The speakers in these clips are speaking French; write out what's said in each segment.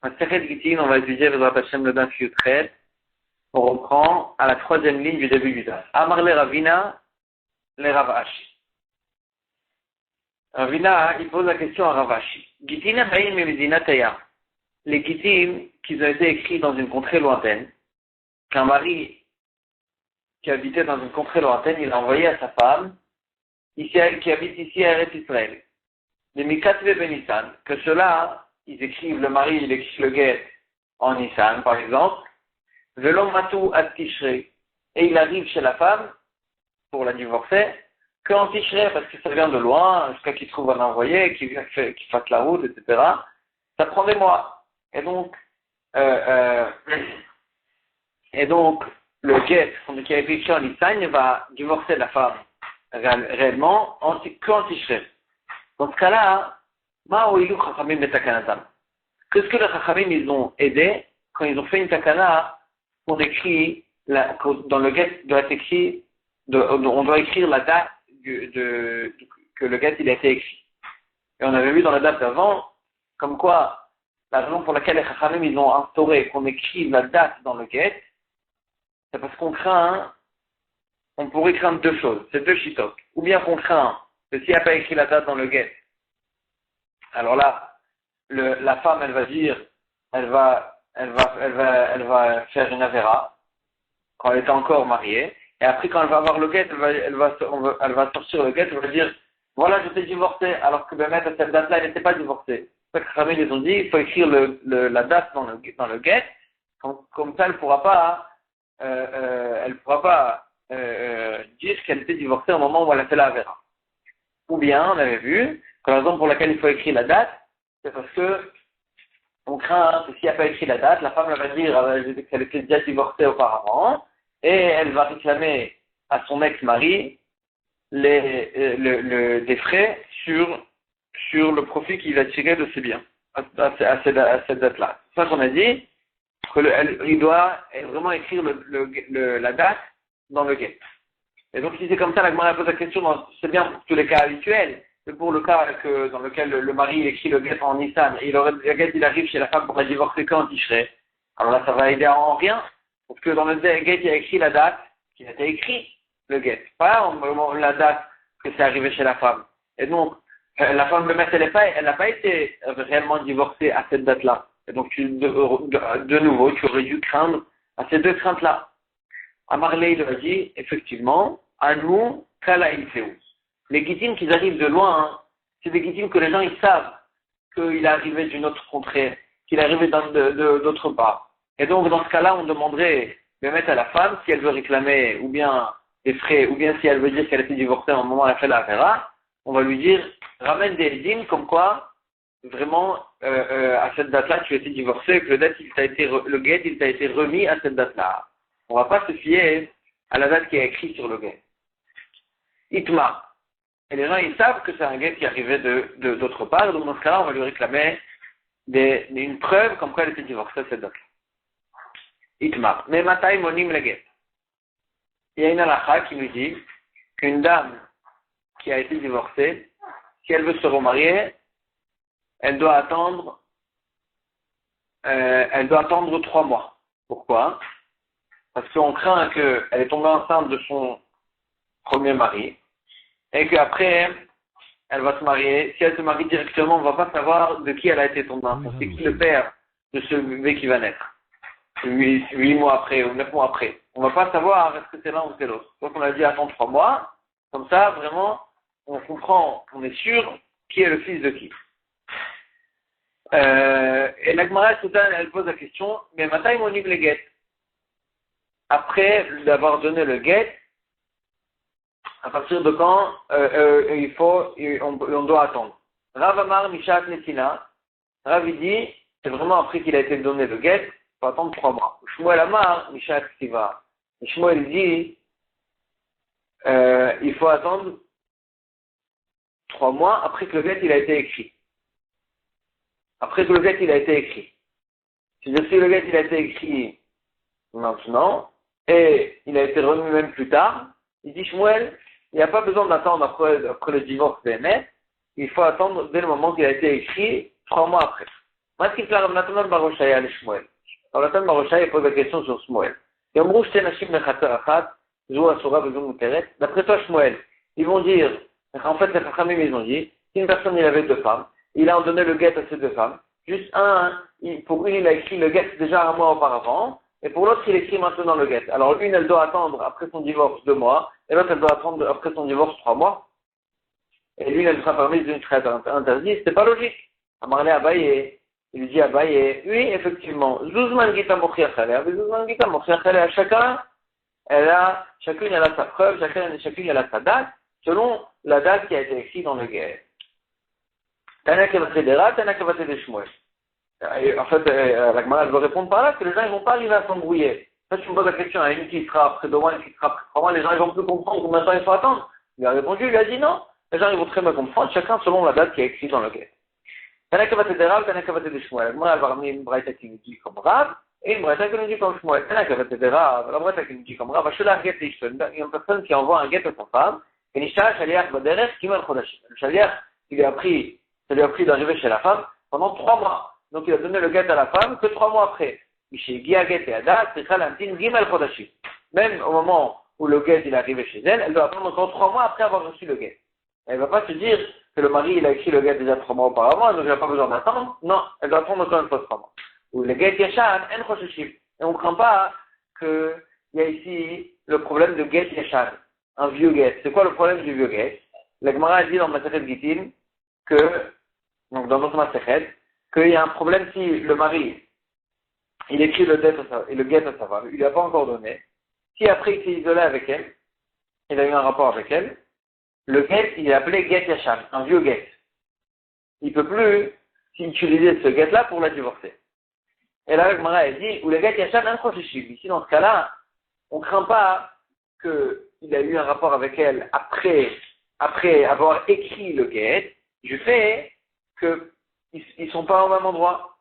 Masechet Gittin, on va étudier Bezrat Hashem le Daf Yutret. On reprend à la troisième ligne du début du Daf. Amar le Ravina, le Rav Ashi. Ravina, il pose la question à Rav Ashi. Gittin Abayim et Medina Taya. Les Gittin qui ont été écrits dans une contrée lointaine, qu'un mari qui habitait dans une contrée lointaine, il a envoyé à sa femme, qui habite ici à Eretz Israël. Les Mikatve Ben Nissan, que ceux-là, ils écrivent, le mari, il écrit le guet en Nissan, par exemple, Velom Matou at Tishrei, et il arrive chez la femme, pour la divorcer, qu'en Tishrei, parce que ça vient de loin, jusqu'à qu'il trouve un envoyé, qu'il fasse la route, etc. Ça prend des mois. Et donc, le guet, qui a été écrit en Nissan, va divorcer la femme réellement qu'en Tishrei. Dans ce cas-là, qu'est-ce que les Chachamim ils ont aidé quand ils ont fait une takana pour écrire dans le guet doit être écrit, on doit écrire la date que le guet il a été écrit. Et on avait vu dans la date d'avant, comme quoi la raison pour laquelle les Chachamim ils ont instauré qu'on écrive la date dans le guet, c'est parce qu'on craint, on pourrait craindre deux choses, c'est deux shitok. Ou bien qu'on craint que s'il n'y a pas écrit la date dans le guet, alors là, la femme, elle va dire, elle va faire une avéra quand elle est encore mariée. Et après, quand elle va avoir le guet, elle va sortir le guet, elle va dire, voilà, je t'ai divorcé, alors que à cette date-là, elle n'était pas divorcée. C'est pour ça que les ils ont dit, il faut écrire la date dans le guet, comme ça, elle pourra pas dire qu'elle était divorcée au moment où elle a fait la avéra. Ou bien, on avait vu, que la raison pour laquelle il faut écrire la date, c'est parce que on craint que s'il n'y a pas écrit la date, la femme elle va dire qu'elle était déjà divorcée auparavant, et elle va réclamer à son ex-mari des frais sur le profit qu'il va tirer de ses biens à cette date-là. C'est ça qu'on a dit, qu'il doit vraiment écrire la date dans le guet. Et donc si c'est comme ça, la Gemara pose la question, c'est bien pour tous les cas habituels, mais pour le cas dans lequel le mari il écrit le guet en Nissan, et le guet il arrive chez la femme pour la divorcer quand Tishrei, alors là ça va aider en rien, parce que dans le guet il y a écrit la date qui a été écrit, le guet, pas la date que c'est arrivé chez la femme. Et donc la femme le maître elle n'a pas été réellement divorcée à cette date-là. Et donc de nouveau tu aurais dû craindre à ces deux craintes-là. Amarley il a dit effectivement, à nous, Kala Ilfeu. Les guitimes qui arrivent de loin, c'est des guitimes que les gens ils savent qu'il est arrivé d'une autre contrée, qu'il est arrivé d'autre part. Et donc dans ce cas-là, on demanderait de mettre à la femme si elle veut réclamer ou bien des frais, ou bien si elle veut dire qu'elle a été divorcée au moment où elle a fait la vera, on va lui dire ramène des dîmes comme quoi vraiment à cette date-là tu as été divorcé, que le guet il t'a été remis à cette date-là. On va pas se fier à la date qui est écrite sur le guet. Itma. Et les gens, ils savent que c'est un guet qui arrivait d'autre part, donc dans ce cas-là, on va lui réclamer une preuve comme quoi elle était divorcée à cette date-là. Itma. Mais matai monim le guet. Il y a une halakha qui nous dit qu'une dame qui a été divorcée, si elle veut se remarier, elle doit attendre 3 mois. Pourquoi? Parce qu'on craint qu'elle est tombée enceinte de son premier mari, et qu'après, elle va se marier. Si elle se marie directement, on ne va pas savoir de qui elle a été tombée enceinte. C'est qui le père de ce bébé qui va naître. 8 mois après ou 9 mois après. On ne va pas savoir est-ce que c'est l'un ou c'est l'autre. Donc on a dit attends 3 mois. Comme ça, vraiment, on comprend, on est sûr qui est le fils de qui. Et la Gemara elle pose la question, mais matin on livre les guettes. Après d'avoir donné le guet, à partir de quand on doit attendre. Rav Amar Mishat Netina, Rav dit, c'est vraiment après qu'il a été donné le guet, il faut attendre 3 mois. Shmuel Amar Mishat Ksiva. Shmuel dit, il faut attendre 3 mois après que le guet il a été écrit. Après que le guet il a été écrit. C'est-à-dire si le guet il a été écrit maintenant, et il a été remis même plus tard, il dit Shmuel, il n'y a pas besoin d'attendre après le divorce d'Emet, il faut attendre dès le moment qu'il a été écrit, 3 mois après. Matkifla Rav Natan bar Oshaya le Shmuel. Rav Natan bar Oshaya pose la question sur Shmuel. Yomru shte nashim mechater achat, zou asura vezou muteret. D'après toi, Shmuel, ils vont dire, en fait, les Chachamim, ils ont dit, si une personne, il avait 2 femmes, il a donné le guet à ces 2 femmes, juste pour une, il a écrit le guet déjà un mois auparavant, et pour l'autre, il écrit maintenant le guet. Alors, une, elle doit attendre après son divorce 2 mois, et l'autre, elle doit attendre après son divorce 3 mois. Et l'une, elle sera permise d'une traite interdite. C'est pas logique. Amarle Abaye, il dit Abaye, oui, effectivement, Zuzman Gita Mochiachalea, Zuzman Gita Mochiachalea, chacune, elle a sa preuve, chacune, elle a sa date, selon la date qui a été écrite dans le guet. Tana Kevatedera, Tana Kevatede Shmuel. En fait, la Gemara veut répondre par là que les gens, ils vont pas arriver à s'embrouiller. En fait, tu me poses la question à une qui sera après 2 mois, une qui sera après 3 mois, les gens, ils vont plus comprendre combien de temps il faut attendre. Il a répondu, il lui a dit non. Les gens, ils vont très bien comprendre, chacun selon la date qui est écrite dans le guet. Tanakavate Rav, Tanakavate de Shmuel. Moi, elle va ramener une braïta qui nous dit comme Rav, et une braïta qui nous dit comme Shmuel. Tanakavate Rav, la braïta qui nous dit comme Rav, Ashela Get Ishton. Il y a une personne qui envoie un guet à sa femme, et Nishtara Shaliach Baderech Kimal Chodashim. Le Shaliach, ça lui a pris d'arriver chez la femme pendant 3 mois. Donc, il a donné le guet à la femme que 3 mois après. Miché Gia Get et Ada, c'est Khalantin Gimal Chodashim. Même au moment où le guet il est arrivé chez elle, elle doit attendre encore 3 mois après avoir reçu le guet. Elle ne va pas se dire que le mari il a écrit le guet déjà 3 mois auparavant, donc il n'a pas besoin d'attendre. Non, elle doit attendre encore une fois 3 mois. Ou le guet Yashan, en Choshishim. Et on ne craint pas qu'il y a ici le problème de guet Yashan, un vieux guet. C'est quoi le problème du vieux guet? La Gemara dit dans Masechet Gittin que, donc dans notre Masechet, qu'il y a un problème si le mari il écrit le guet à sa femme, il ne l'a pas encore donné. Si après il s'est isolé avec elle, il a eu un rapport avec elle, le guet, il est appelé guet yashan, un vieux guet. Il ne peut plus utiliser ce guet-là pour la divorcer. Et là, Gemara dit, ou le guet yashan, un prochishim. Ici, dans ce cas-là, on ne craint pas qu'il a eu un rapport avec elle après avoir écrit le guet, du fait qu'ils ne sont pas au même endroit.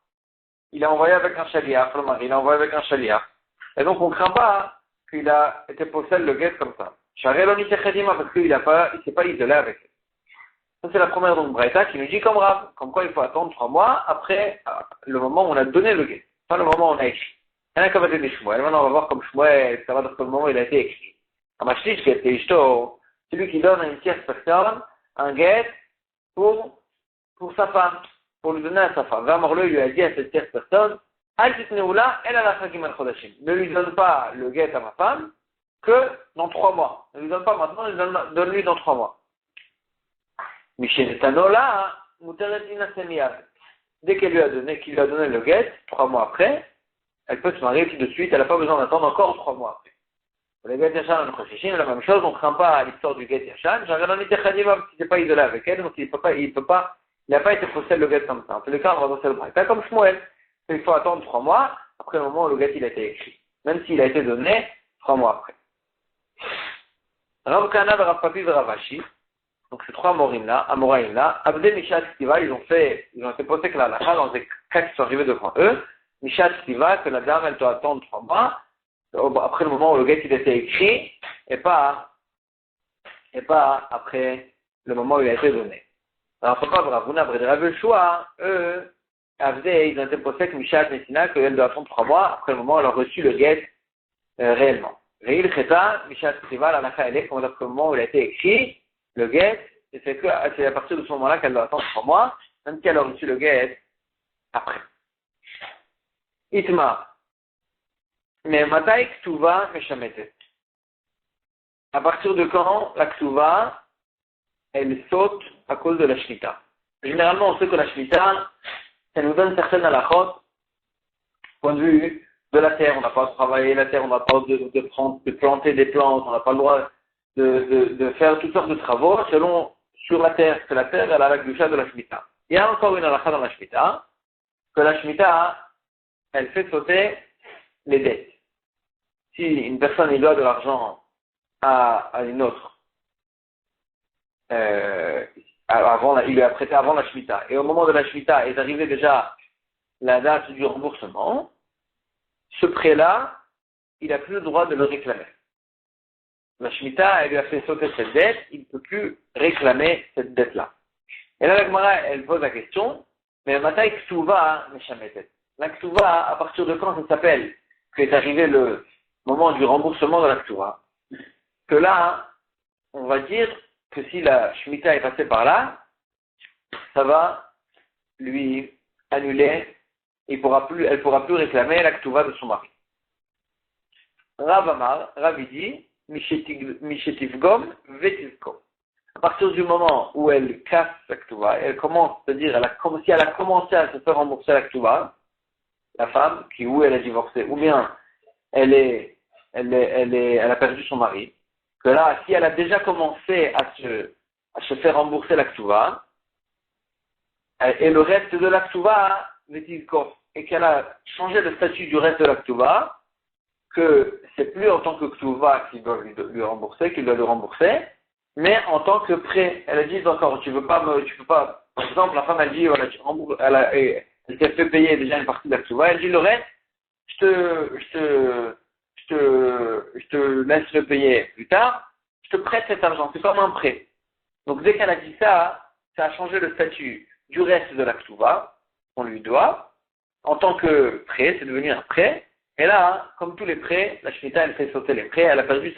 Il a envoyé avec un chaliar, le mari, il a envoyé avec un chaliar. Et donc, on ne craint pas qu'il a été possède le guet comme ça. Parce qu'il ne s'est pas isolé avec elle. Ça, c'est la première donc Braïta qui nous dit comme Rav, comme quoi il faut attendre 3 mois après le moment où on a donné le guet, pas le moment où on a écrit. Il y en a qui va donner Shmuel. Maintenant, on va voir comme Shmuel, ça va dans le moment où il a été écrit. Amashlish guet et ishto, celui qui donne à une tierce personne un guet pour sa femme, pour lui donner à sa femme. Vamorle lui a dit à cette tierce personne, ne lui donne pas le guet à ma femme que dans 3 mois. Ne lui donne pas maintenant, donne-lui dans 3 mois. Mishenetanola, Muteretina Semiyad. Dès qu'il lui a donné le guet, 3 mois après, elle peut se marier tout de suite, elle n'a pas besoin d'attendre encore 3 mois après. Pour le guet Yachan, la même chose, on ne craint pas l'histoire du guet Yachan, j'en ai été Khadiva parce qu'il n'était pas isolé avec elle, donc il n'a pas été possède le guet comme ça. En tous les cas, on va danser le braïta comme Shmuel. Il faut attendre 3 mois après le moment où le guet il a été écrit, même s'il a été donné 3 mois après. Rav Kana, Rav Papi et Rav Ashi, donc ces 3 Amoraïm là, Abdé, Mishat, Stiva, ils ont été posés que la halakha dans les cas qui sont arrivés devant eux, Mishat, Stiva, que la dame elle doit attendre 3 mois après le moment où le guet il a été écrit et pas après le moment où il a été donné. Alors Papa, Ravuna, Rav Yeshua, eux, ils ont été posés que Mishat, Messina, qu'elle doit attendre 3 mois après le moment où elle a reçu le guet réellement. Reil Cheta, Mishat Stiva, la halakha elle est comme le moment où il a été écrit, le guet, et c'est à partir de ce moment-là qu'elle doit attendre 3 mois, même si elle a reçu le guet après. Itma. Mais Matai Ktuva Meshametet. À partir de quand la Ktuva, elle saute à cause de la Shlita. Généralement, on sait que la Shlita, ça nous donne certaines halachot, point de vue de la terre, on n'a pas de travailler la terre, on n'a pas de planter des plantes, on n'a pas le droit de faire toutes sortes de travaux sur la terre, que la terre elle a la gdusha de la Shemitah. Il y a encore une halakha dans la Shemitah, que la Shemitah, elle fait sauter les dettes. Si une personne il doit de l'argent à une autre, il lui a prêté avant la Shemitah, et au moment de la Shemitah est arrivé déjà la date du remboursement, ce prêt-là, il n'a plus le droit de le réclamer. La Shemitah, elle lui a fait sauter cette dette, il ne peut plus réclamer cette dette-là. Et là, la Gemara, elle pose la question, Mais Matai Ktuva, Meshametet. La Ktuva, à partir de quand ça s'appelle qu'est arrivé le moment du remboursement de la Ktuva? Que là, on va dire que si la Shemitah est passée par là, ça va lui annuler, elle pourra plus réclamer la Ktuva de son mari. Rav Amar, Rav dit, Mishetivgom, Vetivkom. À partir du moment où elle casse la Ktuva, elle commence, c'est-à-dire si elle a commencé à se faire rembourser la Ktuva, la femme, où elle a divorcé, ou bien elle a perdu son mari, que là, si elle a déjà commencé à se faire rembourser la Ktuva, et le reste de la Ktuva, et qu'elle a changé le statut du reste de la Ktuva, que c'est plus en tant que Ktuva qu'il doit lui rembourser, qu'il doit le rembourser, mais en tant que prêt. Elle a dit encore, tu peux pas, par exemple, la femme, elle dit, voilà, elle s'est fait payer déjà une partie de la Ktuva, elle dit le reste, je te laisse le payer plus tard, je te prête cet argent, c'est comme un prêt. Donc dès qu'elle a dit ça, ça a changé le statut du reste de la Ktuva, qu'on lui doit, en tant que prêt, c'est devenu un prêt, et là, comme tous les prêts, la Shemitah, elle fait sauter les prêts, elle a perdu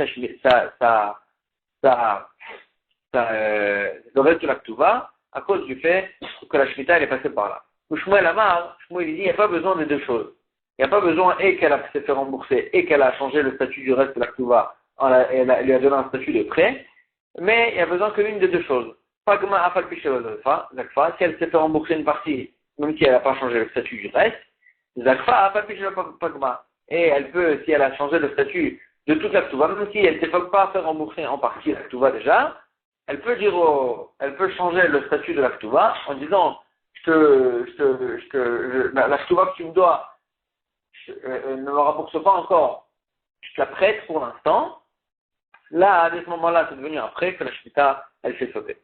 le reste de la Ktuva, à cause du fait que la Shemitah, elle est passée par là. Shmuel Amar, Shmuel il dit, il n'y a pas besoin des deux choses. Il n'y a pas besoin et qu'elle s'est fait rembourser et qu'elle a changé le statut du reste de la Ktuva, elle lui a donné un statut de prêt, mais il y a besoin que l'une des deux choses. Pagma afal Zakfa, si elle s'est fait rembourser une partie, même si elle n'a pas changé le statut du reste, Zakfa afal Pagma. Et elle peut, si elle a changé le statut de toute la Ktuva, même si elle ne s'est pas fait rembourser en partie la Ktuva déjà, elle peut changer le statut de la Ktuva en disant, la Ktuva que tu me dois, ne me rembourse pas encore, je te la prête pour l'instant. Là, à ce moment-là, c'est devenu après que la Shemitah, elle fait sauter.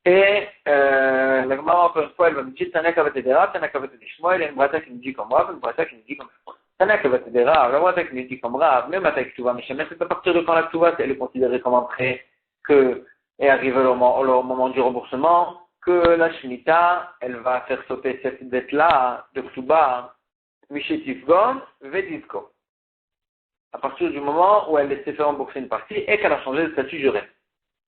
Et la Gemara, encore une fois, elle va me dire, Tana Kavatedera, Tana Kavatedera. Il y a une brata qui me dit comme Rav, une brata qui me dit comme Tana Kavatedera, la brata qui me dit comme Rav, même avec Ktuva, mais c'est à partir de quand la Ktuva, elle est considérée comme un prêt, que est arrivé le moment du remboursement, que la Shemitah, elle va faire sauter cette dette-là de Ktuva, Mishetivgon, Vedivko. À partir du moment où elle s'est fait rembourser une partie et qu'elle a changé le statut du reste.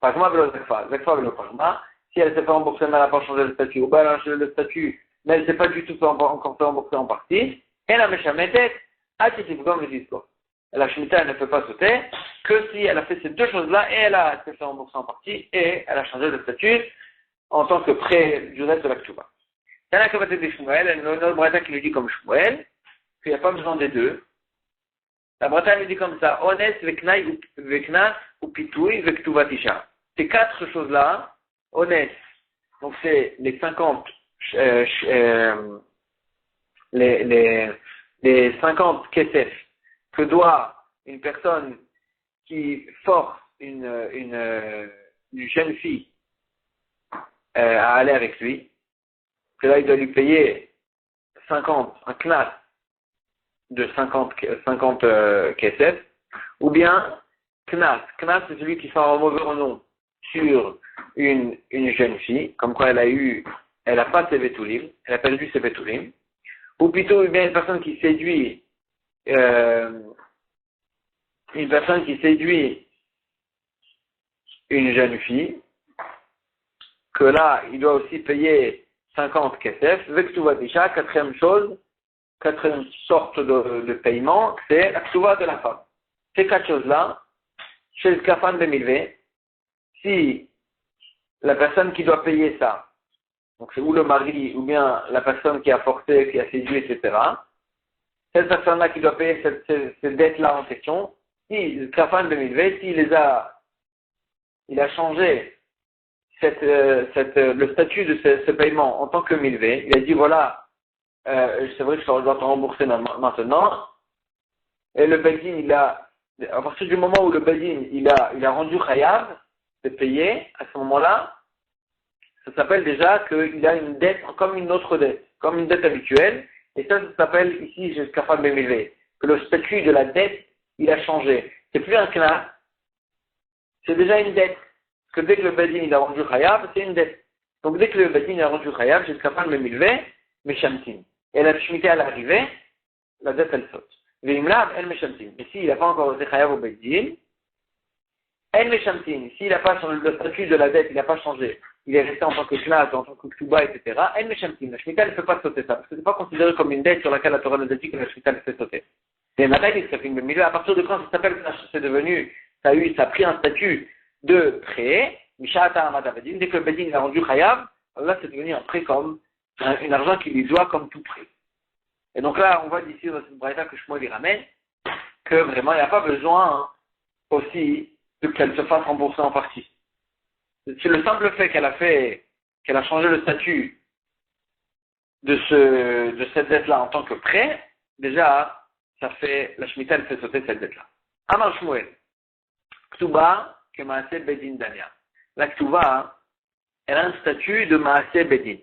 Par exemple, Zakfa le Pagma, si elle s'est fait rembourser mais elle n'a pas changé le statut, ou bien elle a changé le statut mais elle ne s'est pas du tout encore fait rembourser en partie, elle a Meshametet, Atitivgom Vedivko. La Shemitah, elle ne peut pas sauter que si elle a fait ces deux choses-là et elle s'est fait rembourser en partie et elle a changé le statut en tant que prêt du reste de la Ktuva. Il y en a qui va être Shmuel, il y a une autre brata qui lui dit comme Shmuel, qu'il n'y a pas besoin des deux. La brata lui dit comme ça, Ones, Veknas, ou Pitouy, Vektuvatisha. Ces quatre choses-là, Ones, donc c'est les 50, les 50 kesef que doit une personne qui force une jeune fille à aller avec lui, que là il doit lui payer 50, un knas de 50 kesef, ou bien knas c'est celui qui fait un mauvais nom sur une jeune fille, comme quoi elle a pas ses vétoulim, elle a perdu ses vétoulim, ou plutôt bien une personne qui séduit une jeune fille, que là, il doit aussi payer 50 kesef. Vektuvatisha, quatrième sorte de paiement, c'est la ktuva de la femme. Ces quatre choses-là, chez le kafan de Milvé, si la personne qui doit payer ça, donc c'est ou le mari, ou bien la personne qui a forcé, qui a séduit, etc., cette personne-là qui doit payer cette dette-là en question, si le kafan de Milvé, il a changé le statut de ce paiement en tant que milvé, il a dit voilà, c'est vrai que je dois te rembourser maintenant, et le Bedin, à partir du moment où le Bedin, il a rendu Chayav de payer, à ce moment-là, ça s'appelle déjà qu'il a une dette comme une autre dette, comme une dette habituelle, et ça s'appelle ici, jusqu'à fin de milvé, que le statut de la dette, il a changé. C'est plus un knas, c'est déjà une dette. Parce que dès que le Bedin il a rendu Chayav, c'est une dette. Donc dès que le Bedin a rendu Chayav, j'ai capable de me milver, Meshamtim. Et la Shemitah, elle est arrivée, la dette, elle saute. Veimlav, elle Meshamtim. Mais s'il n'a pas encore été Chayav au Bedin, elle Meshamtim. S'il n'a pas changé le statut de la dette, il n'a pas changé. Il est resté en tant que Knas, en tant que Ktuba, etc. Elle Meshamtim. La Shemitah, elle ne peut pas sauter ça. Parce que ce n'est pas considéré comme une dette sur laquelle la Torah nous a dit que la Shemitah, elle fait sauter. Et maintenant, il se fait une milieu. À partir de quand ça s'appelle que c'est devenu, ça a pris un statut de prêt, Mishata Amada Bedin, dès que le Bedin a rendu Chayav, là c'est devenu un prêt comme, un argent qui lui doit comme tout prêt. Et donc là, on voit d'ici dans cette braïta que Shmuel lui ramène, que vraiment il n'y a pas besoin aussi de qu'elle se fasse rembourser en partie. C'est le simple fait qu'elle a changé le statut de cette dette-là en tant que prêt, déjà, ça fait, la Shemitah, elle fait sauter cette dette-là. Amar Shmuel, Ktuba, que Maaseh Bedin Dania. La Ktuba, elle a un statut de Maaseh Bedin.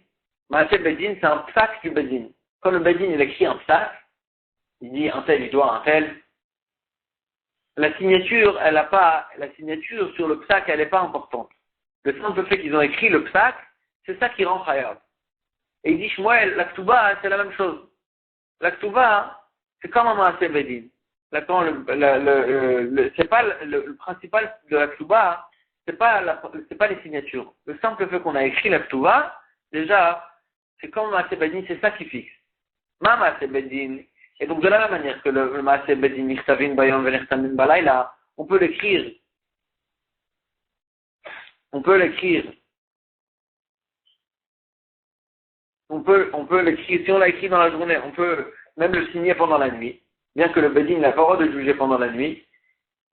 Maaseh Bedin, c'est un psak du Bedin. Quand le Bedin, il écrit un psak, il dit un tel, il doit un tel. La signature sur le psak, elle n'est pas importante. Le simple fait qu'ils ont écrit le psak, c'est ça qui rend Chayav. Et il dit Shmuel, la Ktuba, c'est la même chose. La Ktuba, c'est comme un Maaseh Bedin. Là, quand c'est pas le principal de la Ktuba, c'est pas les signatures. Le simple fait qu'on a écrit la Ktuba, déjà, c'est comme Maaseh Bedin, c'est ça qui fixe. Ma Maaseh Bedin, et donc de la même manière que le Maaseh Bedin, Nichtavin Bayom Venertamin Balayla, on peut l'écrire, on peut l'écrire, si on l'a écrit dans la journée, on peut même le signer pendant la nuit, bien que le Bedin n'a pas le droit de juger pendant la nuit,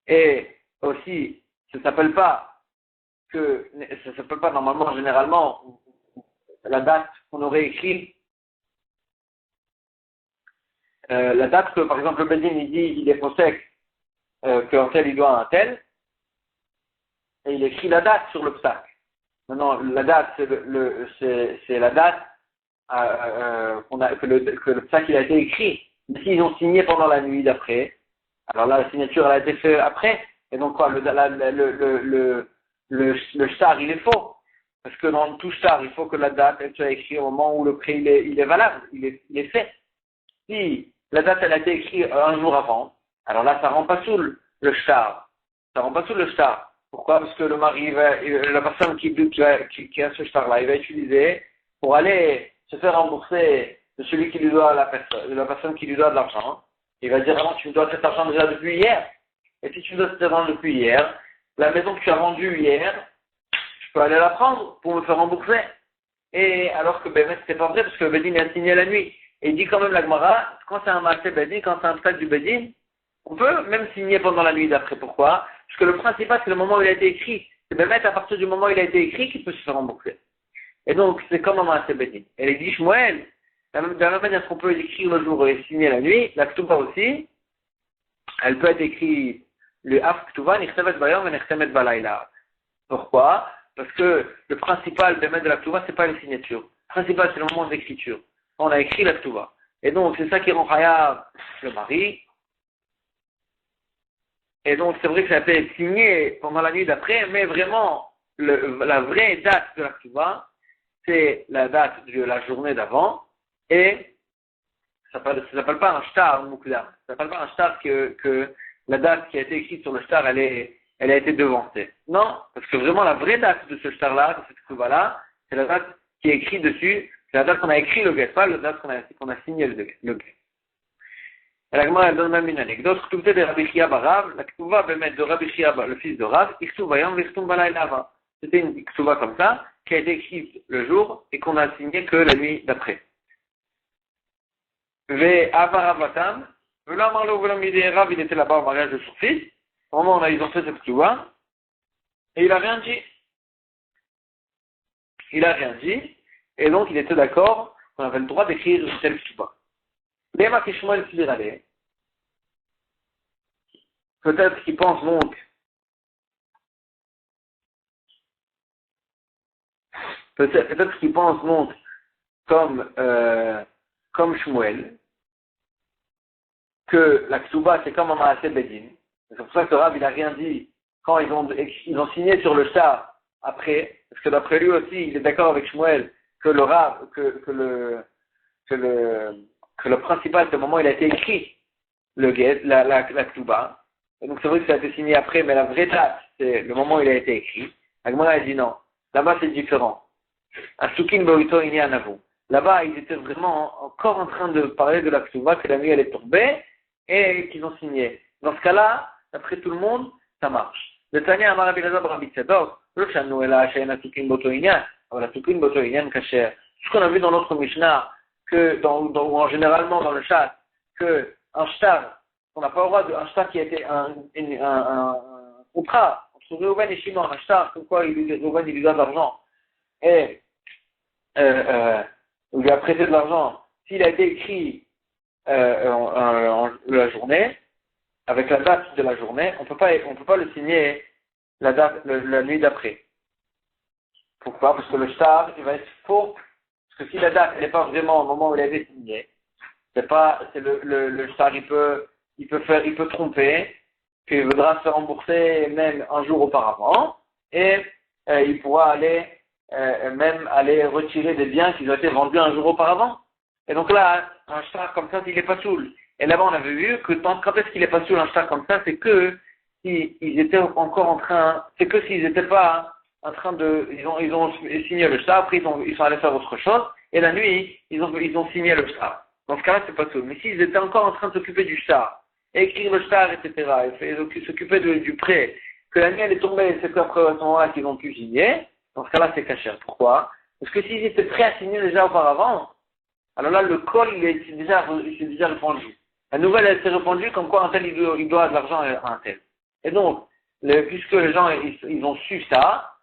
et aussi, ça s'appelle pas normalement, généralement, la date qu'on aurait écrit, la date que, par exemple, le Bedin, il dit, il est possèque, qu'un tel, il doit à un tel, et il écrit la date sur le psaque. Maintenant, la date, c'est la date, que le psaque, il a été écrit. Mais s'ils ont signé pendant la nuit d'après, alors là, la signature, elle a été faite après, et donc quoi, le shtar, il est faux. Parce que dans tout shtar, il faut que la date, elle soit écrite au moment où le prêt, il est valable, il est fait. Si la date, elle a été écrite un jour avant, alors là, ça rend pas sous le shtar. Ça rend pas sous le shtar. Pourquoi? Parce que le mari, la personne qui a ce shtar-là, il va utiliser pour aller se faire rembourser de celui qui lui doit de la personne qui lui doit de l'argent. Il va dire, ah non, tu me dois cet argent déjà depuis hier. Et si tu me dois cet argent depuis hier, la maison que tu as vendue hier, je peux aller la prendre pour me faire rembourser. Et alors que ben, c'est pas vrai parce que le Bedin a signé la nuit. Et il dit quand même la Gemara, quand c'est un Maaseh Bedin, quand c'est un psaque du Bedin, on peut même signer pendant la nuit d'après. Pourquoi? Parce que le principal, c'est le moment où il a été écrit. C'est ben mettre à partir du moment où il a été écrit qu'il peut se faire rembourser. Et donc, c'est comme un Maaseh Bedin. Et il dit Shmuel, de la même manière qu'on peut écrire le jour et signer la nuit, la Ktuba aussi, elle peut être écrite le Af Ktuba, Nichtavet Bayom et Nichtavet Balayla. Pourquoi? Parce que le principal de mettre de la Ktuba, c'est pas les signatures. Le principal, c'est le moment d'écriture. On a écrit la Ktuba. Et donc, c'est ça qui rend Chayav le mari. Et donc, c'est vrai que ça peut être signé pendant la nuit d'après, mais vraiment, la vraie date de la Ktuba, c'est la date de la journée d'avant, et ça s'appelle pas un shtar moukdam. Ça s'appelle pas un shtar que la date qui a été écrite sur le shtar, elle a été devancée. Non, parce que vraiment la vraie date de ce shtar-là, de cette ktuba-là, c'est la date qui est écrite dessus, c'est la date qu'on a écrit le guet, pas la date qu'on a signé le guet. Et la Gemara, elle donne même une anecdote. Ktuvte de Rabbi Chia Barav, la ktuba de Rabbi Chia, le fils de Rav, Ichtuv Bayom Vichtum Balayla. C'était une ktuba comme ça, qui a été écrite le jour et qu'on a signé que la nuit d'après. Ve Avaravatam, Vela Marlo Vela Midé Rav, il était là-bas au mariage de son fils. Au moment où ils ont fait cette ktuba, et il a rien dit. Il a rien dit, et donc il était d'accord qu'on avait le droit d'écrire une telle ktuba. Lema Kishmuel Sirale. Peut-être qu'il pense donc, peut-être qu'il pense donc comme Shmuel, que la Ktuba c'est comme un Maaseh Bedin. C'est pour ça que Rav il a rien dit quand ils ont signé sur le shtar après, parce que d'après lui aussi, il est d'accord avec Shmuel que le rab, que le principal, c'est le moment où il a été écrit, le guet, la Ktuba. Et donc c'est vrai que ça a été signé après, mais la vraie date, c'est le moment où il a été écrit. Agmara a dit non. Là-bas, c'est différent. Asukin Boito Inyanavo. Là-bas, ils étaient vraiment encore en train de parler de la Ktuba, que la nuit elle est tombée, et qu'ils ont signé. Dans ce cas-là, d'après tout le monde, ça marche. Le Tanya Amar Rabbi Elazar Rabbi Tzadok, le Shanu Ela Shein Asukin Boito Inyan, alors la Asukin Boito Inyan Kacher. Ce qu'on a vu dans notre Mishnah, que ou généralement dans le chat, que un shtar, on n'a pas le droit de, un shtar qui a été un contrat entre Reuven et Shimon, un shtar, comme quoi Reuven il lui doit de l'argent, et on lui a prêté de l'argent, s'il a été écrit la journée, avec la date de la journée, on peut pas le signer la nuit d'après. Pourquoi? Parce que le shtar, il va être faux. Parce que si la date n'est pas vraiment au moment où il a été signé, c'est le shtar, il peut tromper, qu'il voudra se faire rembourser même un jour auparavant, et il pourra même aller retirer des biens qui ont été vendus un jour auparavant. Et donc là, un shtar comme ça, il n'est pas saoul. Et là-bas, on avait vu que quand est-ce qu'il est pas saoul un shtar comme ça, c'est que s'ils étaient encore en train, c'est que s'ils n'étaient pas en train de, ils ont signé le shtar, après ils sont allés faire autre chose, et la nuit, ils ont signé le shtar. Dans ce cas-là, c'est pas saoul. Mais s'ils étaient encore en train de s'occuper du shtar, écrire le shtar, etc., et s'occuper du prêt, que la nuit elle est tombée, c'est qu'après à ce moment-là qu'ils ont pu signer, dans ce cas-là, c'est caché. Pourquoi? Parce que s'ils étaient prêts à signer déjà auparavant, alors là, le col, il s'est déjà répandu. La nouvelle, elle s'est répandue comme quoi un tel, il doit de l'argent à un tel. Et donc, puisque les gens, ils ont su ça,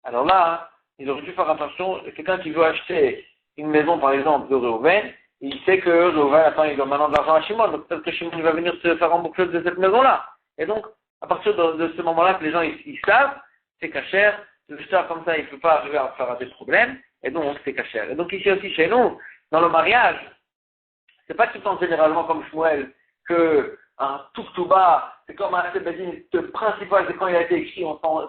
alors là, ils auraient dû faire attention. Quelqu'un qui veut acheter une maison, par exemple, de Reuven, il sait que Reuven, attends, il doit maintenant de l'argent à Shimon, donc peut-être que Shimon va venir se faire rembourser de cette maison-là. Et donc, à partir de ce moment-là que les gens, ils savent, c'est cachère, le shtar comme ça, il ne peut pas arriver à faire des problèmes, et donc c'est cachère. Et donc ici aussi, chez nous, dans le mariage, c'est pas qu'ils pensent généralement comme Shmuel, que un tout bas, c'est comme un Sebazin, le principal, c'est quand il a été écrit,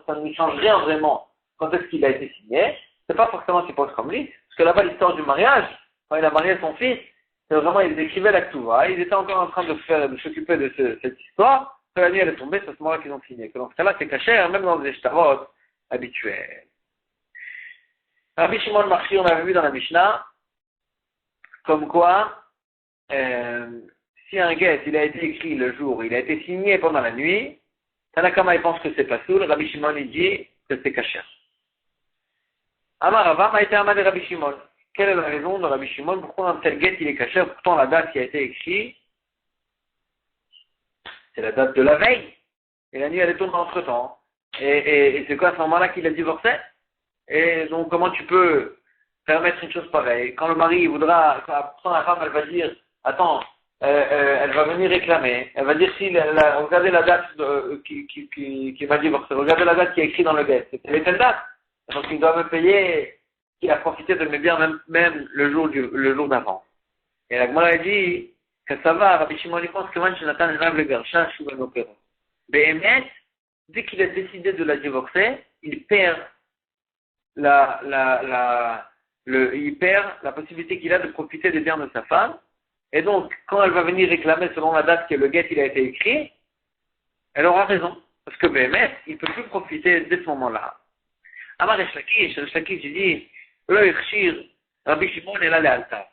ça ne change rien vraiment quand est-ce qu'il a été signé. C'est pas forcément qu'il pense comme lui, parce que là-bas, l'histoire du mariage, quand il a marié son fils, c'est vraiment, ils écrivaient la Ktuva, ils étaient encore en train de s'occuper de cette histoire, que la nuit elle est tombée, c'est à ce moment-là qu'ils ont signé. Que dans ce cas-là, c'est caché, même dans des shtarot habituels. Rabbi Shimon Marchi, on avait vu dans la Mishnah, comme quoi, si un guet, il a été écrit le jour, il a été signé pendant la nuit, Tanakama, il pense que c'est pas soul, Rabbi Shimon, il dit que c'est caché. Amarava a été Amad de Rabbi Shimon. Quelle est la raison de Rabbi Shimon? Pourquoi un tel guet, il est caché? Pourtant, la date qui a été écrite, c'est la date de la veille. Et la nuit, elle est tombée entre temps. Et c'est quoi à ce moment-là qu'il a divorcé? Et donc, comment tu peux permettre une chose pareille? Quand le mari voudra, quand la femme, elle va dire, attends, elle va venir réclamer, elle va dire si, regardez la date qui m'a divorcé, regardez la date qui est écrite dans le guet, c'est telle date. Donc, il doit me payer, qui a profité de mes biens même le jour d'avant. Et la Gemara a dit que ça va, Rabbi Shimon, il pense que moi, Jonathan, je le Garsha, je suis un opérant. Béhémet, dès qu'il a décidé de la divorcer, il perd il perd la possibilité qu'il a de profiter des biens de sa femme. Et donc, quand elle va venir réclamer selon la date que le guet il a été écrit, elle aura raison. Parce que Béhémet, il ne peut plus profiter dès ce moment-là. Amar Eshlakish, il dit, Rabbi Shimon est là, l'altar.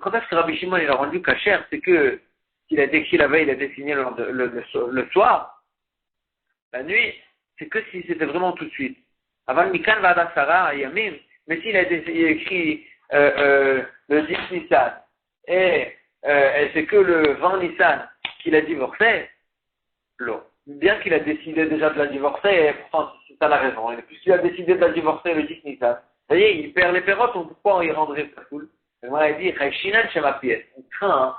Quand est-ce que Rabbi Shimon il a rendu cachère, c'est que s'il a été écrit la veille, il a été signé le soir, la nuit, c'est que si c'était vraiment tout de suite. Avant Mikan Vada Sarah, Yamim, mais s'il a été écrit le 10 Nissan, et c'est que le 20 Nissan qu'il a divorcé, bien qu'il a décidé déjà de la divorcer, et pourtant c'est à la raison, et puisqu'il a décidé de la divorcer le 10 Nissan, ça y est, il perd les pérottes, donc pourquoi on y rendrait pas cool? On a dit, on craint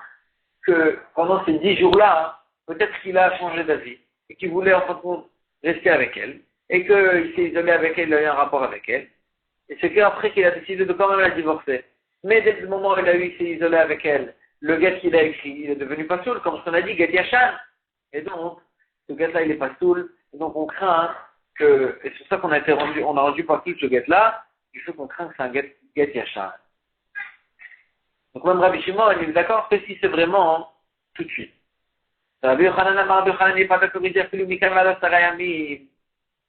que pendant ces 10 jours-là, peut-être qu'il a changé d'avis, et qu'il voulait en fin de compte rester avec elle, et qu'il s'est isolé avec elle, il a eu un rapport avec elle, et c'est qu'après qu'il a décidé de quand même la divorcer. Mais dès le moment où il s'est isolé avec elle, le guet qu'il a écrit, il est devenu pas soul, comme ce qu'on a dit, guet yachan. Et donc, ce guet-là, il est pas soul, et donc on craint et c'est pour ça qu'on a rendu pas plus ce guet-là, du fait qu'on craint que c'est un guet yachan. Donc même Rabbi Shimon, il est d'accord que si c'est vraiment tout de suite. Rabbi Yochanan amar Rabbi Yochanan n'est pas d'accord de dire que l'Umikam va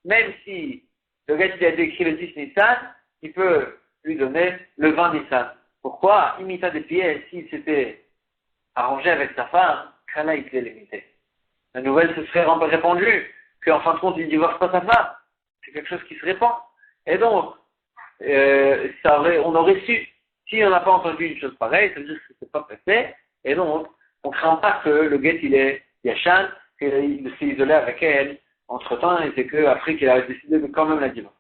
même si le guet il a été écrit le 10 Nissan, il peut lui donner le 20 Nissan. Pourquoi? Imita des pieds, s'il s'était arrangé avec sa femme, là il s'est limité. La nouvelle se serait répandue qu'en fin de compte il divorce pas sa femme. C'est quelque chose qui se répand. Et donc, on aurait su, si on n'a pas entendu une chose pareille, ça veut dire que c'est pas passé, et donc, on ne craint pas que le guet il est yachan, qu'il s'est isolé avec elle entre temps, et c'est qu'après qu'il a décidé de quand même la divorcer.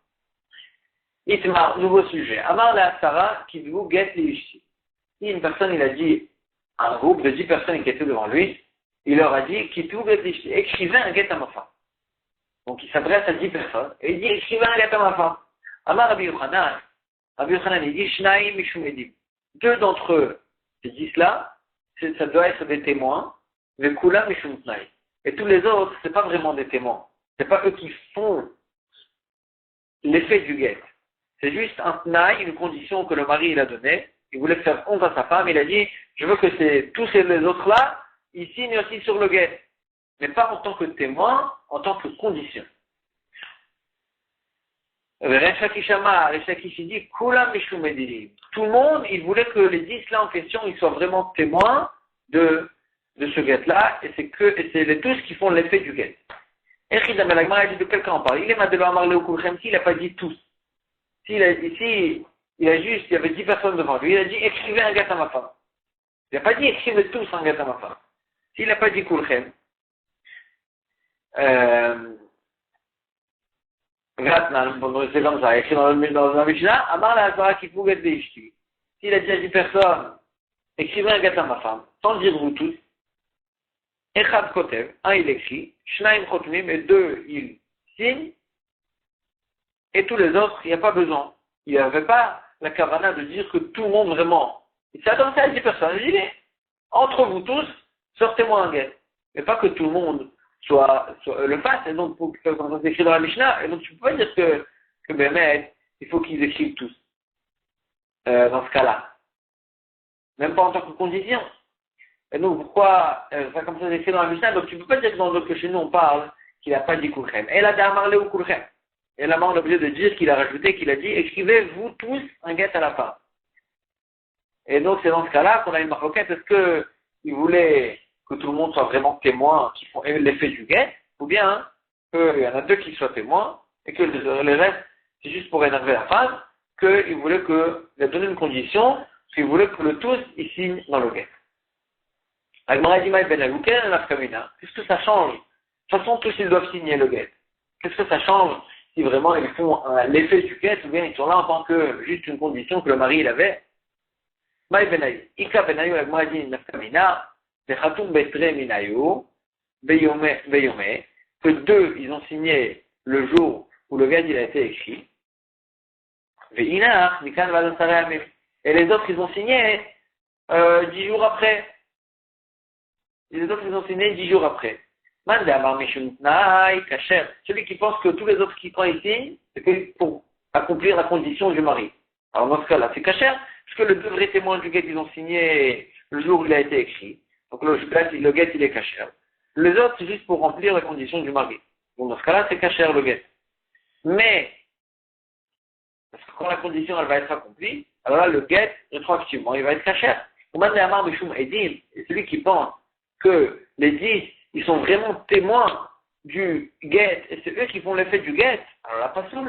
Itmar, nouveau sujet. Amar la Sarah, qui vous guette les ishti. Si une personne, il a dit, un groupe de 10 personnes qui étaient devant lui, il leur a dit, qui tout guette les ishti, écrivez un guet à ma femme. Donc il s'adresse à 10 personnes, et il dit, écrivez un guet à ma femme. Amar Rabbi Yochanan, il dit, Shnaim Mishum Edim. Deux d'entre eux, ces 10-là, ça doit être des témoins, mais Kula Mishum Tnaï. Et tous les autres, c'est pas vraiment des témoins. C'est pas eux qui font l'effet du guet. C'est juste un tnaï, une condition que le mari il a donnée. Il voulait faire honte à sa femme, il a dit, je veux que tous les autres-là, ils signent aussi sur le guet. Mais pas en tant que témoin, en tant que condition. Rechakish dit, Kula Mishum Edim. Tout le monde, il voulait que les 10 là en question, ils soient vraiment témoins de ce guet-là, et c'est les tous qui font l'effet du guet. Et Chidam a dit de quelqu'un en parle. Il est Madelo Amarle ou Kulchem, s'il n'a pas dit tous. Il y avait 10 personnes devant lui, il a dit écrivez un guet à ma femme. Il n'a pas dit écrivez tous un guet à ma femme. S'il n'a pas dit Kulchem, c'est comme ça, écrit dans la Mishnah, Amar la Hazara qui pouvait être ishti. S'il a dit à 10 personnes, écrivez un guet à ma femme, sans dire vous tous, Echad Kotev, un il écrit, Shnaim Chotmim, et 2 il signe, et tous les autres, il n'y a pas besoin. Il n'y avait pas la kavana de dire que tout le monde vraiment. Il s'est adressé à 10 personnes, il dit, entre vous tous, sortez-moi un guet. Mais pas que tout le monde soit le fasse, et donc, quand c'est écrit dans la Mishnah, et donc tu peux pas dire que Bémet, il faut qu'ils écrivent tous, dans ce cas-là. Même pas en tant que condition. Et donc, pourquoi, comme ça c'est écrit dans la Mishnah, donc tu peux pas dire que chez nous on parle qu'il n'a pas dit Kulchem. Et là, d'Amarle ou Kulchem. Et là, on est obligé de dire qu'il a rajouté, qu'il a dit, écrivez-vous tous un guet à la fin. Et donc, c'est dans ce cas-là qu'on a une maroquette. Est-ce qu'il voulait que tout le monde soit vraiment témoin qui font l'effet du guet, ou bien qu'il y en a 2 qui soient témoins, et que les restes, c'est juste pour énerver la femme, qu'il voulait il a donné une condition, parce qu'il voulait que le tous, ils signent dans le guet. Qu'est-ce que ça change? De toute façon, tous ils doivent signer le guet. Qu'est-ce que ça change si vraiment ils font l'effet du guet ou bien ils sont là en tant que juste une condition que le mari il avait? Que 2 ils ont signé le jour où le guet il a été écrit. Et les autres ils ont signé 10 jours après. Et les autres, ils ont signé 10 jours après. Celui qui pense que tous les autres qui quand ils signent, c'est pour accomplir la condition du mari. Alors dans ce cas-là, c'est cachère, puisque le 2 vrais témoins du guet, ils ont signé le jour où il a été écrit. Donc le guet, il est cachère. Les autres, c'est juste pour remplir la condition du mari. Donc dans ce cas-là, c'est cachère le guet. Mais, parce que quand la condition, elle va être accomplie, alors là, le guet, rétroactivement, il va être cachère. Et celui qui pense que les 10, ils sont vraiment témoins du guet, et c'est eux qui font l'effet du guet, alors là, pas seul.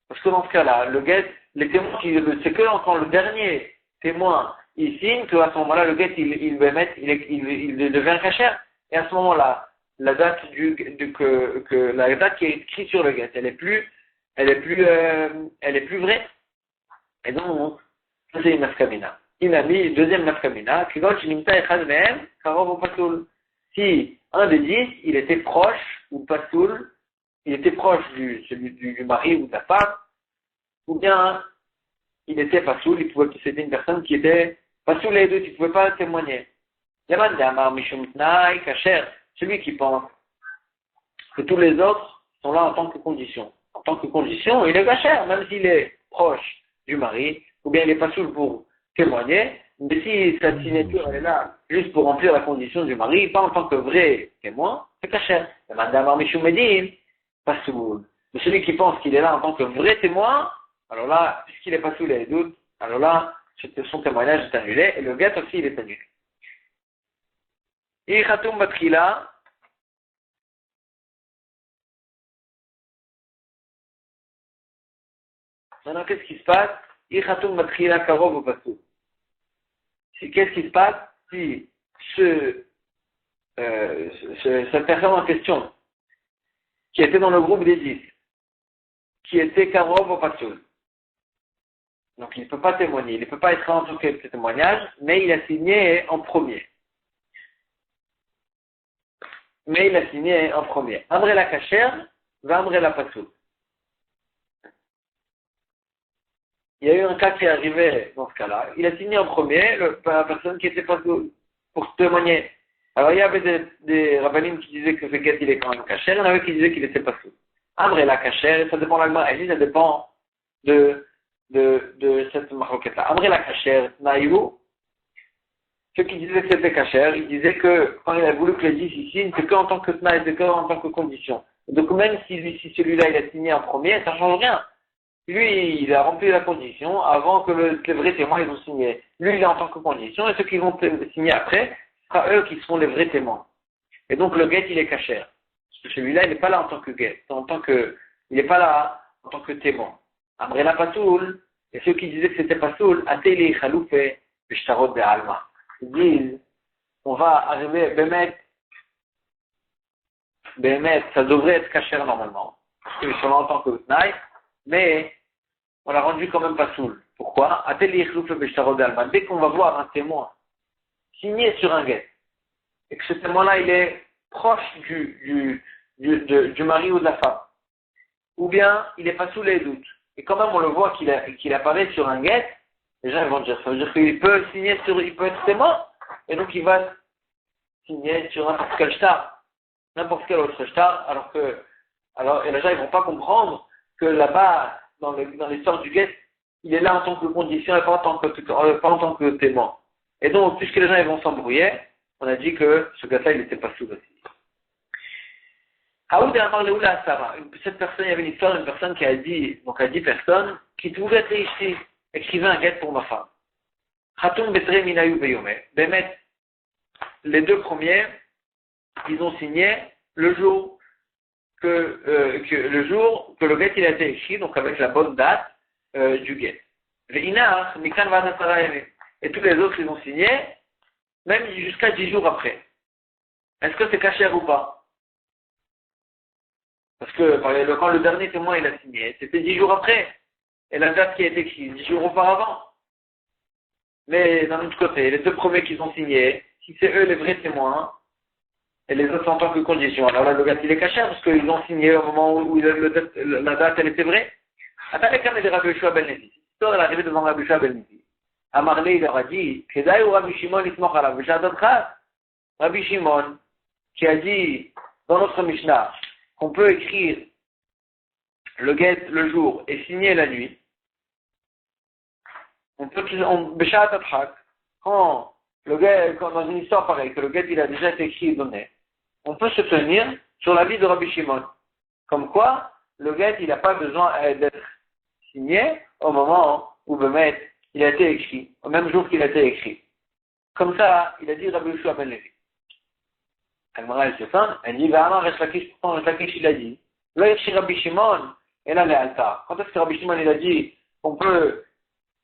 Parce que dans ce cas-là, le guet, les témoins, c'est que quand le dernier témoin, il signe, qu'à ce moment-là, le guet, il devient cachère. Et à ce moment-là, la date la date qui est écrite sur le guet, elle est plus vraie. Et donc, ça c'est une nafkamina. Il a mis deuxième nafkamina, si un des 10, il était proche, ou pasoul, il était proche du mari ou de la femme, ou bien il était pasoul, c'était une personne qui était pasoul les deux, tu ne pouvais pas témoigner. Celui qui pense que tous les autres, sont là en tant que condition. En tant que condition, il est cachère, même s'il est proche du mari, ou bien il n'est pas saoul pour témoigner, mais si sa signature elle est là juste pour remplir la condition du mari, pas en tant que vrai témoin, c'est cachère. Et madame Michou Medine, pas saoul. Mais celui qui pense qu'il est là en tant que vrai témoin, alors là, puisqu'il n'est pas saoul et les doutes, alors là, son témoignage est annulé, et le guet aussi il est annulé. Ichatum Batrila. Maintenant, qu'est-ce qui se passe? Ichatum Batrila Karov ou Pasoul. Qu'est-ce qui se passe si cette personne en question, qui était dans le groupe des 10, qui était Karov ou Pasoul, donc il ne peut pas témoigner, il ne peut pas être en tout cas de témoignage, mais il a signé en premier. Amré la cachère, va Amré la Pasoul. Il y a eu un cas qui est arrivé dans ce cas-là. Il a signé en premier la personne qui était pas pour témoigner. Alors il y avait des rabbinim qui disaient que ce guet il est quand même cachère, il y en avait qui disaient qu'il n'était pas sous. Amré la cachère, ça dépend de l'agma, elle dit ça dépend de cette maroquette-là. Amré la cachère, naïou, ceux qui disaient que c'était cachère, ils disaient que quand il a voulu que les 10 y signent, c'est qu'en tant que tnaï, c'est qu'en tant que condition. Donc même si celui-là il a signé en premier, ça ne change rien. Lui, il a rempli la condition avant que les vrais témoins ils ont signé. Lui, il est en tant que condition, et ceux qui vont signer après, ce sera eux qui seront les vrais témoins. Et donc le guet, il est cachère. Parce que celui-là, il n'est pas là en tant que guet, il n'est pas là en tant que témoin. Amrela Patoul, et ceux qui disaient que c'était Patoul, Ateli Khaloufé, Bishtarot de Alma. Ils disent, on va arriver, Bémet, ça devrait être cachère normalement. Parce qu'ils sont là en tant que Tnaï, mais on l'a rendu quand même pas saoul. Pourquoi? Dès qu'on va voir un témoin signé sur un guet, et que ce témoin-là, il est proche du mari ou de la femme, ou bien il est pas sous les doutes, et quand même on le voit qu'il apparaît sur un guet, les gens ils vont dire, ça veut dire qu'il peut signer il peut être témoin, et donc il va signer sur n'importe quel shtar, n'importe quel autre shtar, et les gens ils vont pas comprendre que là-bas, dans l'histoire du guet, il est là en tant que condition et pas en tant que témoin. Et donc, puisque les gens ils vont s'embrouiller, on a dit que ce gars-là, il n'était pas sous aussi. Cette personne, il y avait une histoire d'une personne qui a dit, donc à 10 personnes, qui pouvait être ici, écrivait un guet pour ma femme. Khatoum Betre Minayu Beyome. Bémet, les deux premiers, ils ont signé le jour que le guet il a été écrit, donc avec la bonne date du guet. Et tous les autres, ils ont signé, même jusqu'à 10 jours après. Est-ce que c'est cachère ou pas? Parce que quand le dernier témoin il a signé, c'était 10 jours après. Et la date qui a été écrite, 10 jours auparavant. Mais d'un autre côté, les deux premiers qui ont signé, si c'est eux les vrais témoins, et les autres en tant que condition. Alors là, le gars, il est caché parce qu'ils ont signé au moment où la date, elle était vraie. Attends, les cas de Rabbi Yoshua ben Levi. L'histoire, elle est arrivée devant Rabbi Yoshua ben Levi. Amarlé, il leur a dit, Kedai ou Rabbi Shimon, il se mord à la Rabbi Shimon, qui a dit, dans notre Mishnah, qu'on peut écrire le guet le jour et signer la nuit. On peut, quand dans une histoire pareille, que le guet, il a déjà été écrit et donné, on peut se tenir sur l'avis de Rabbi Shimon. Comme quoi, le guet, il n'a pas besoin d'être signé au moment où il a été écrit, au même jour qu'il a été écrit. Comme ça, il a dit Rabbi Yoshua ben Levi. Elle se fait, elle dit, pourtant Resh Lakish, il a dit, là, il y a Rabbi Shimon, et là, Léalta. Quand est-ce que Rabbi Shimon, il a dit qu'on peut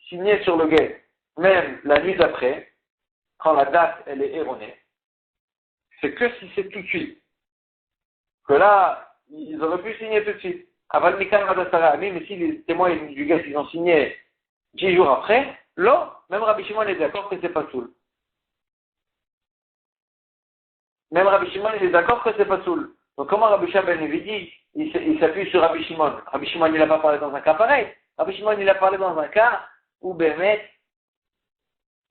signer sur le guet, même la nuit d'après, quand la date, elle est erronée, c'est que si c'est tout de suite. Que là, ils auraient pu signer tout de suite. Aval Mikal Madasara, mais si les témoins du gars, ils ont signé 10 jours après, là, même Rabbi Shimon est d'accord que c'est pas soul. Même Rabbi Shimon est d'accord que c'est pas soul. Donc comment Rabbi Shimon ben Levi dit, il s'appuie sur Rabbi Shimon. Rabbi Shimon, il n'a pas parlé dans un cas pareil. Rabbi Shimon, il a parlé dans un cas où Bémet,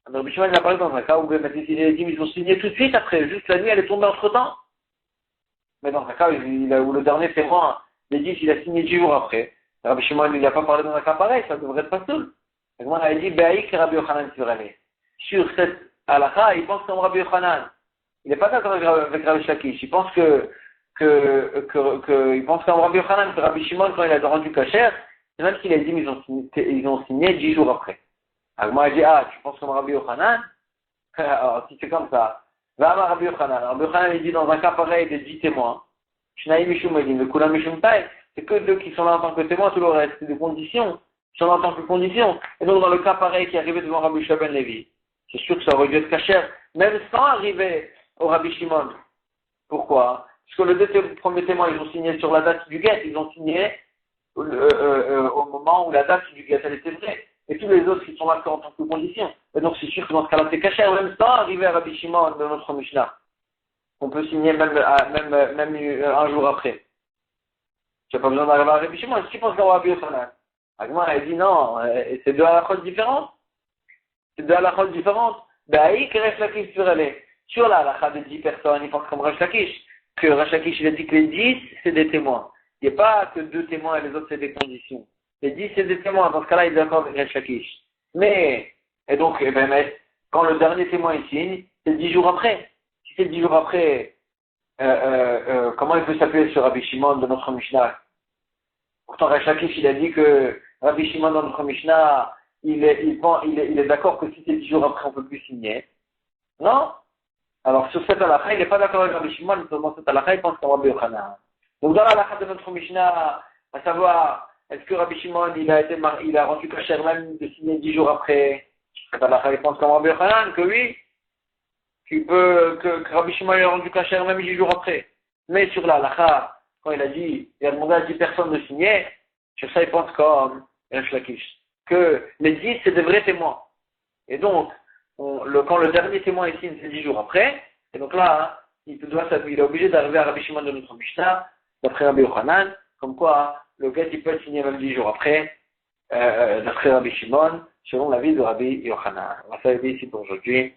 Rabbi Shimon, il a parlé dans un cas où Bémet, il a dit, ils ont signé tout de suite après, juste la nuit, elle est tombée entre temps. Mais dans un cas où le dernier témoin, les 10, il a signé 10 jours après. Rabbi Shimon, il n'a pas parlé dans un cas pareil, ça devrait être pas seul. Donc, il a dit, Be'aïk Rabbi Yochanan Tzurale. Sur cette halakha, il pense comme Rabbi Yochanan. Il n'est pas d'accord avec Rabbi Shakish. Il pense il pense comme Rabbi Yochanan, que Rabbi Shimon, quand il a rendu kasher, c'est même qu'il a dit, ils ont signé 10 jours après. Alors, moi, il dit, tu penses comme Rabbi Yochanan? Alors, si c'est comme ça, va à Rabbi Yochanan. Rabbi Yochanan, il dit, dans un cas pareil, de 10 témoins, Shnaï Mishum Edim, le Kula Mishum Tai, c'est que deux qui sont là en tant que témoins, tout le reste, c'est des conditions. Ils sont là en tant que conditions. Et donc, dans le cas pareil qui est arrivé devant Rabbi Shua ben Levi, c'est sûr que ça aurait dû être kasher, même sans arriver au Rabbi Shimon. Pourquoi? Parce que les deux premiers témoins, ils ont signé sur la date du guet, ils ont signé au moment où la date du guet, elle était vraie. Et tous les autres qui sont là en tant que condition. Et donc, c'est sûr que dans ce cas-là, c'est kasher, même sans arriver à Rabbi Shimon de notre Mishnah. On peut signer même un jour après. Tu n'as pas besoin d'arriver à Rabbi Shimon. Si tu penses qu'à Rabbi Yochanan, Agmar a dit non, c'est deux halakhot différentes. C'est deux halakhot différentes. Baïk et Resh Lakish sur elle. Sur la halakha de 10 personnes, il pense comme Resh Lakish. Que Resh Lakish, il a dit que les 10, c'est des témoins. Il n'y a pas que 2 témoins et les autres, c'est des conditions. Les 10, c'est des témoins. Dans ce cas-là, il est d'accord avec Resh Lakish. Mais quand le dernier témoin il signe, c'est 10 jours après. Si c'est 10 jours après, comment il peut s'appeler sur Rabbi Shimon de notre Mishnah? Pourtant, Resh Lakish, il a dit que Rabbi Shimon dans notre Mishnah, il est d'accord que si c'est 10 jours après, on ne peut plus signer. Non? Alors, sur cette halakha, il n'est pas d'accord avec Rabbi Shimon, mais sur cette halakha, il pense comme Rabbi Yochanan. Donc, dans la halakha de notre Mishnah, à savoir, est-ce que Rabbi Shimon, il a rendu kasher même de signer 10 jours après? Cette halakha, il pense comme Rabbi Yochanan, que oui, que Rabbi Shimon a rendu kasher même 10 jours après. Mais sur la halakha, quand il a demandé à 10 personnes de signer, sur ça, il pense comme Resh Lakish. Que les 10, c'est des vrais témoins. Et donc, quand le dernier témoin est signé, c'est 10 jours après, et donc là, il est obligé d'arriver à Rabbi Shimon de notre Mishnah, d'après Rabbi Yochanan, comme quoi, le gars, il peut être signé même 10 jours après, d'après Rabbi Shimon, selon l'avis de Rabbi Yochanan. On va s'arrêter ici pour aujourd'hui.